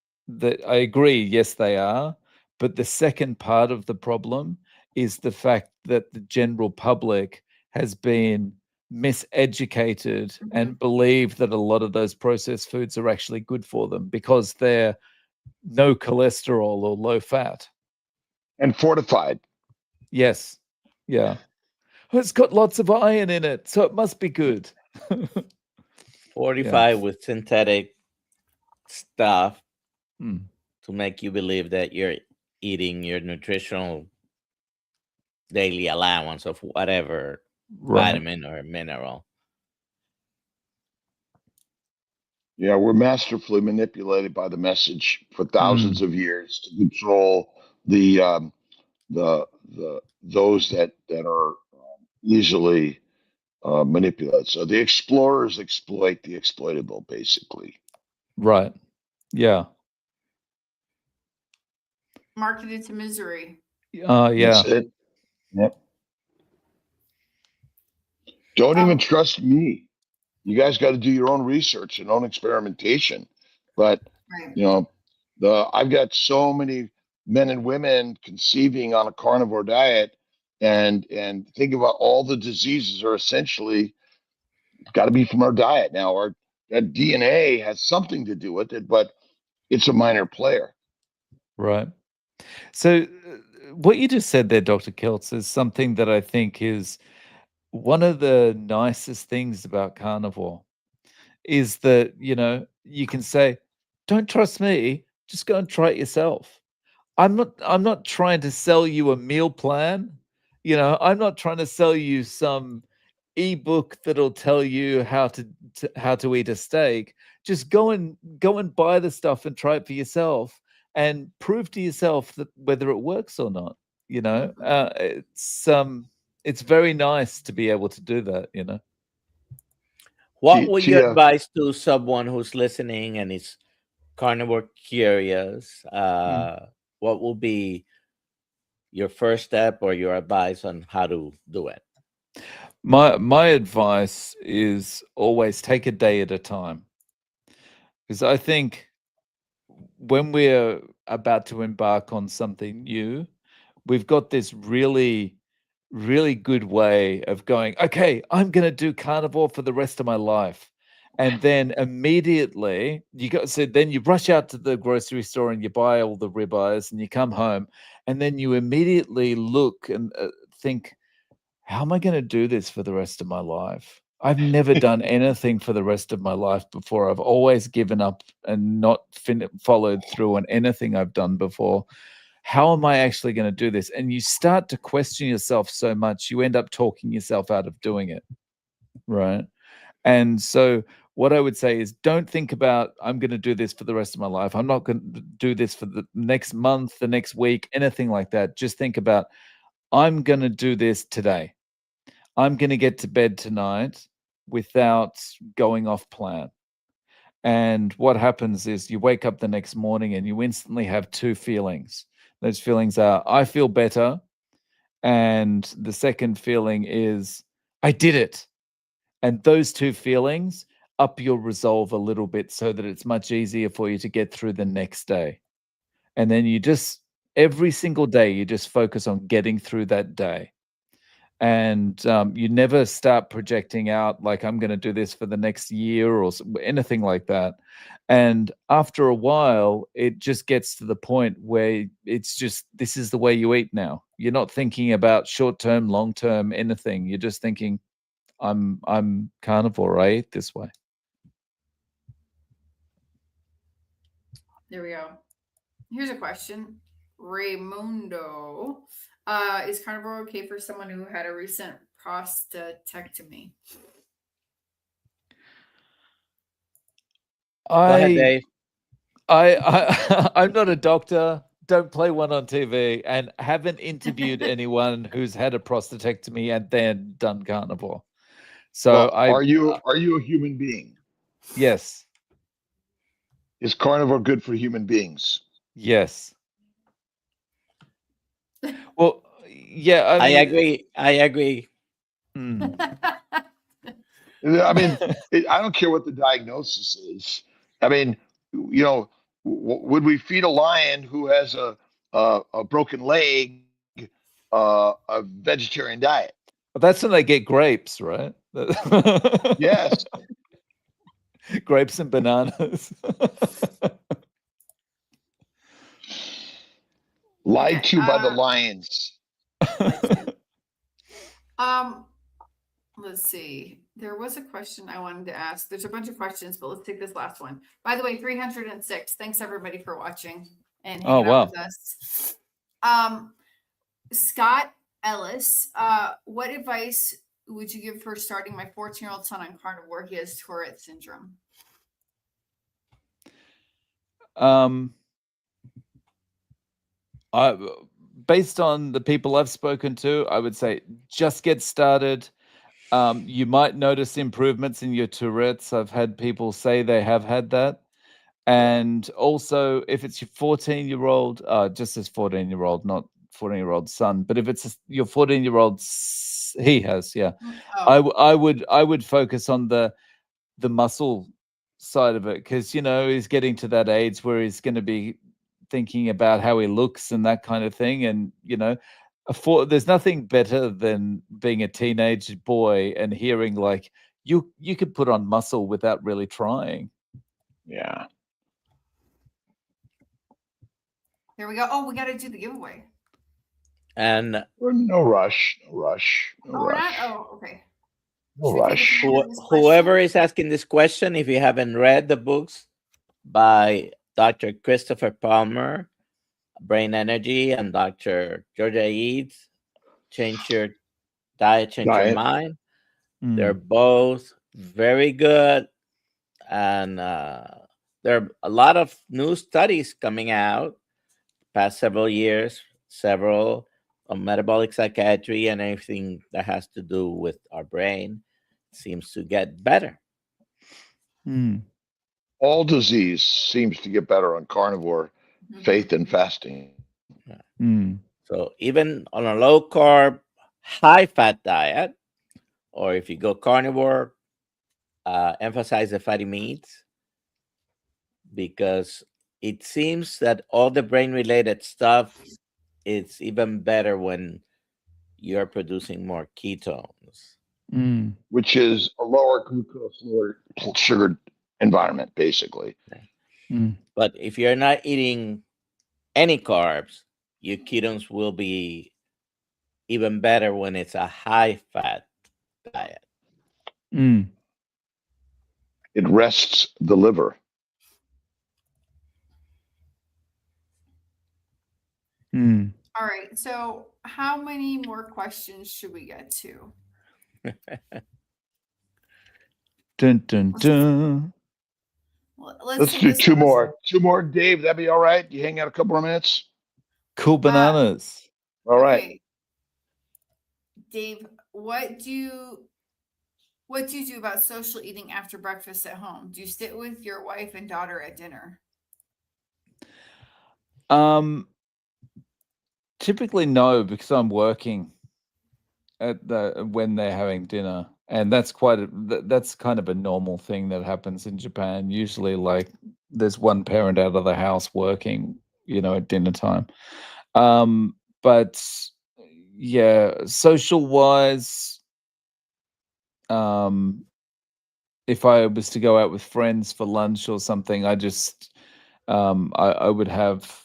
I agree, yes, they are. But the second part of the problem is the fact that the general public has been miseducated and believe that a lot of those processed foods are actually good for them because they're no cholesterol or low fat. And fortified. Yes. Yeah. It's got lots of iron in it, so it must be good. Fortified with synthetic stuff to make you believe that you're eating your nutritional daily allowance of whatever vitamin or mineral. Yeah, we're masterfully manipulated by the message for thousands of years to control the those that are easily manipulated. So the explorers exploit the exploitable, basically. Right. Yeah. Marketed to misery. Oh, yeah. That's it. Yep. Don't even Um, trust me. You guys got to do your own research and own experimentation. But Right. you know, I've got so many men and women conceiving on a carnivore diet, and think about all the diseases are essentially got to be from our diet. Now, our that DNA has something to do with it, but it's a minor player. Right. So, what you just said there, Dr. Keltz, is something that I think is one of the nicest things about carnivore is that, you can say, don't trust me, just go and try it yourself. I'm not trying to sell you a meal plan. I'm not trying to sell you some ebook that'll tell you how to eat a steak. Just go and buy the stuff and try it for yourself and prove to yourself that whether it works or not. It's very nice to be able to do that. What would you Tia, advise to someone who's listening and is carnivore curious? What will be your first step or your advice on how to do it? My advice is always take a day at a time, because I think when we're about to embark on something new, we've got this really, really good way of going, okay, I'm going to do carnivore for the rest of my life. And then immediately then you rush out to the grocery store and you buy all the ribeyes and you come home, and then you immediately look and think, how am I going to do this for the rest of my life? I've never done anything for the rest of my life before. I've always given up and not followed through on anything I've done before. How am I actually going to do this? And you start to question yourself so much, you end up talking yourself out of doing it. Right. And so what I would say is, don't think about, I'm going to do this for the rest of my life. I'm not going to do this for the next month, the next week, anything like that. Just think about, I'm going to do this today. I'm going to get to bed tonight without going off plan. And what happens is you wake up the next morning and you instantly have two feelings. Those feelings are, I feel better. And the second feeling is, I did it. And those two feelings up your resolve a little bit so that it's much easier for you to get through the next day. And then every single day, you just focus on getting through that day. And you never start projecting out like, I'm going to do this for the next year or anything like that. And after a while, it just gets to the point where it's just, this is the way you eat now. You're not thinking about short-term, long-term, anything. You're just thinking, I'm carnivore. I eat this way. There we go. Here's a question. Raimundo. Is carnivore okay for someone who had a recent prostatectomy? Go ahead, Dave. I'm not a doctor. Don't play one on TV, and haven't interviewed anyone who's had a prostatectomy and then done carnivore. So well, are you a human being? Yes. Is carnivore good for human beings? Yes. Well, yeah. I agree. I mean, I don't care what the diagnosis is. I mean, would we feed a lion who has a broken leg a vegetarian diet? Well, that's when they get grapes, right? Yes. Grapes and bananas. Lied to by the lions. Let's see. There was a question I wanted to ask. There's a bunch of questions, but let's take this last one. By the way, 306. Thanks everybody for watching and hanging out with us. Scott Ellis, what advice would you give for starting my 14-year-old son on carnivore? He has Tourette syndrome. Based on the people I've spoken to, I would say just get started. You might notice improvements in your Tourette's. I've had people say they have had that. And also, if it's your 14-year-old, just says 14-year-old, not 14-year-old son. But if it's your 14-year-old, he has, yeah. Oh. I would focus on the muscle side of it, because he's getting to that age where he's going to be thinking about how he looks and that kind of thing. And there's nothing better than being a teenage boy and hearing like you could put on muscle without really trying. Yeah. There we go. Oh, we got to do the giveaway. And No rush. No rush. No Oh, we're rush. not? Oh, okay. No Should we take rush. advantage of this whoever question? is asking this question, if you haven't read the books by Dr. Christopher Palmer, Brain Energy, and Dr. Georgia Eads, Change Your Diet, Change Your Diet. Mind, they're both very good. And there are a lot of new studies coming out past several years, several on metabolic psychiatry and anything that has to do with our brain seems to get better. All disease seems to get better on carnivore, faith, and fasting. So even on a low carb, high fat diet, or if you go carnivore, emphasize the fatty meats, because it seems that all the brain related stuff is even better when you're producing more ketones, which is a lower glucose, lower sugar environment, basically. But if you're not eating any carbs, your ketones will be even better when it's a high fat diet. It rests the liver. All right. So, how many more questions should we get to? Dun, dun, dun. Let's do two more. Two more, Dave. That'd be all right. You hang out a couple more minutes. Cool bananas. All right. Okay. Dave, what do you do about social eating after breakfast at home? Do you sit with your wife and daughter at dinner? Typically no, because I'm working when they're having dinner, and that's that's kind of a normal thing that happens in Japan. Usually, like there's one parent out of the house working, at dinner time. But yeah, social wise, if I was to go out with friends for lunch or something, I just I would have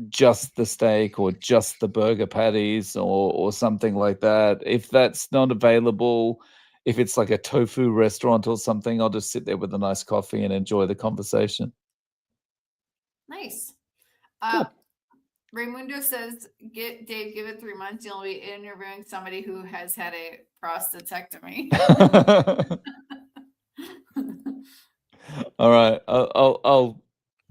just the steak or just the burger patties or something like that. If that's not available, if it's like a tofu restaurant or something, I'll just sit there with a nice coffee and enjoy the conversation. Nice. Cool. Raymundo says, give it 3 months. You'll be interviewing somebody who has had a prostatectomy. All right.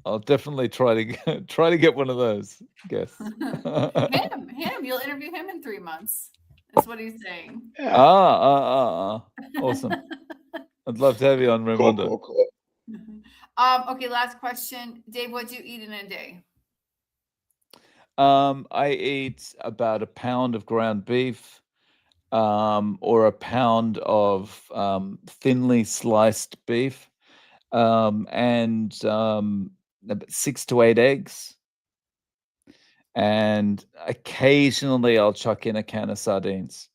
I'll definitely try to get one of those guests. him. You'll interview him in 3 months. That's what he's saying. Yeah. Awesome. I'd love to have you on, Raymundo. Cool. Okay, last question. Dave, what do you eat in a day? I eat about a pound of ground beef, or a pound of thinly sliced beef, and 6 to 8 eggs. And occasionally I'll chuck in a can of sardines.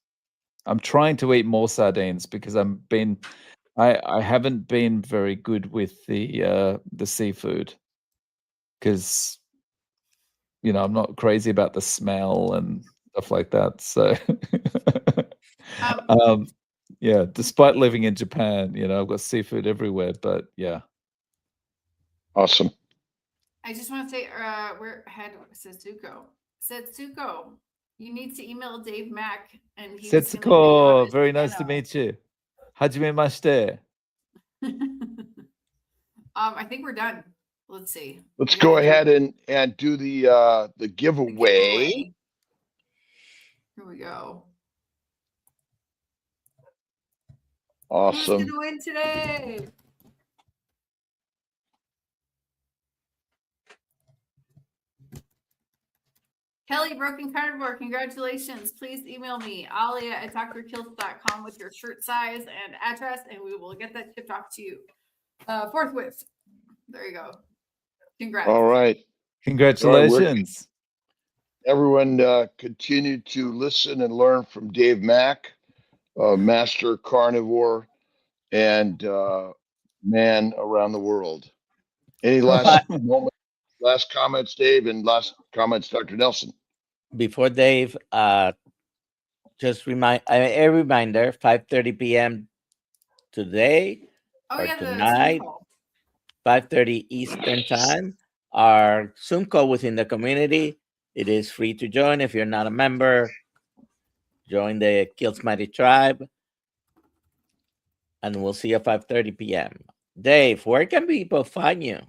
I'm trying to eat more sardines because I haven't been very good with the seafood, because I'm not crazy about the smell and stuff like that. So yeah, despite living in Japan, I've got seafood everywhere, but yeah. Awesome. I just want to say, we're ahead. Setsuko, you need to email Dave Mack, and he's Setsuko, very nice to meet you. Hajimemashite. I think we're done. Let's see. Let's go ahead and do the giveaway. Here we go. Awesome. Who's gonna win today? Kelly, Broken Carnivore, congratulations. Please email me, alia@drkills.com with your shirt size and address, and we will get that shipped off to you forthwith. There you go. Congrats. All right. Congratulations. Everyone continue to listen and learn from Dave Mack, master carnivore and man around the world. Any last moment, last comments, Dave, and last comments, Dr. Nelson? Before Dave, just a reminder, 5:30 p.m. today or tonight, 5:30 Eastern time, our Zoom call within the community. It is free to join. If you're not a member, join the Kills Mighty Tribe. And we'll see you at 5:30 p.m. Dave, where can people find you?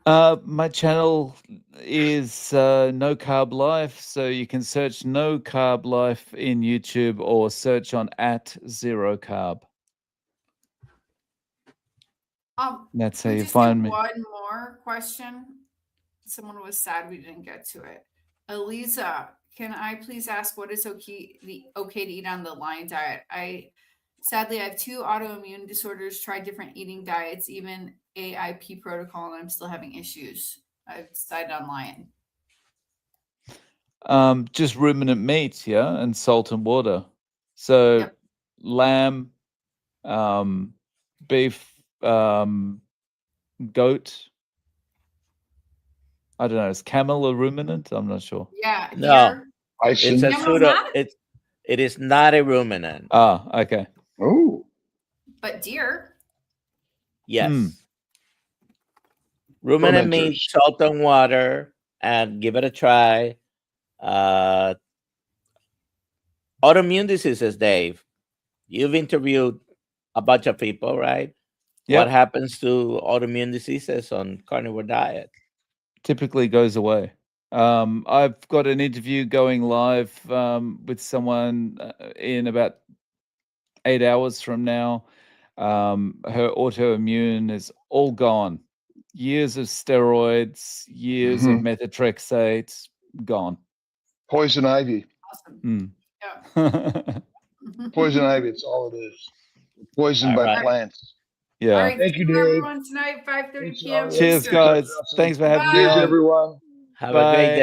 My channel is No Carb Life, so you can search No Carb Life in YouTube or search on @0carb. That's how you find me. One more question. Someone was sad we didn't get to it. Eliza, can I please ask what is okay to eat on the Lion diet? Sadly, I have 2 autoimmune disorders, tried different eating diets, even AIP protocol, and I'm still having issues. I've decided on Lion. Just ruminant meat, yeah, and salt and water. So Yep. lamb, beef, goat. I don't know. Is camel a ruminant? I'm not sure. Yeah. No. Deer. It's a Camel's pseudo. not? It is not a ruminant. Ah, okay. Oh, But deer. Yes. Ruminant meat, Fermenters. salt and water, and give it a try. Autoimmune diseases, Dave. You've interviewed a bunch of people, right? Yep. What happens to autoimmune diseases on carnivore diet? Typically goes away. I've got an interview going live with someone in about 8 hours from now. Her autoimmune is all gone. Years of steroids, years of methotrexate, gone. Poison ivy. Awesome. Yeah. Poison ivy. It's all it is. Poisoned All by right. plants. Yeah. All right. Thank you, see Dave. everyone tonight, 5:30 p.m. Cheers, Eastern. guys. Thanks for having me Cheers, on. everyone. Have a great Bye. day.